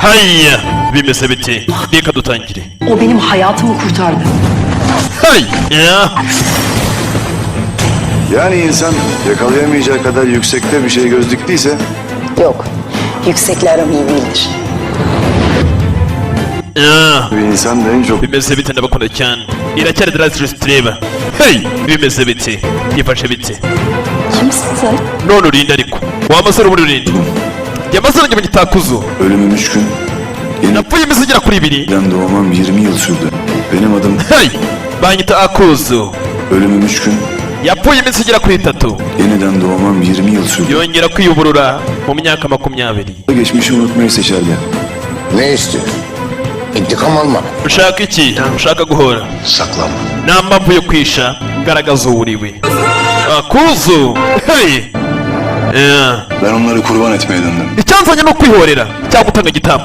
Hayya bimeze biti reka dutangire. O benim hayatımı kurtardı. Hay ya. Yani insan yakalayamayacağı kadar yüksekte bir şey göz diktiyse Yok. Yüksekle aram iyi değildir. Ya. bir insan da en çok Bimeze biti ndabakurikirana iracyari Drazilus tureba. Hey bimeze biti ifashe biti. Kimsin sen? None urinde ariko wamasore uburi urinde yamasore njye mugitakuzo ölümüm 3 gün, napfuye iminsi igera kuri 2. yeniden doğmam 20 yıl sürdü. Benim adım Hey banyita akuzo ölümüm 3 gün, yapfuye iminsi igera kuri 3. yeniden doğmam 20 yıl sürdü. yongera kwiyuburura mu myaka 20. Geçmişi unutmayı seçerdi. Ne istiyor? İntikam almak. ushaka iki ushaka guhora Saklanma. nta mpamvu yo kwisha garagaza uwo uriwe akuzo. Hey Ben onları kurban etmeye döndüm. icyanzanye no kwihorera cyangwa gutanga igitambo.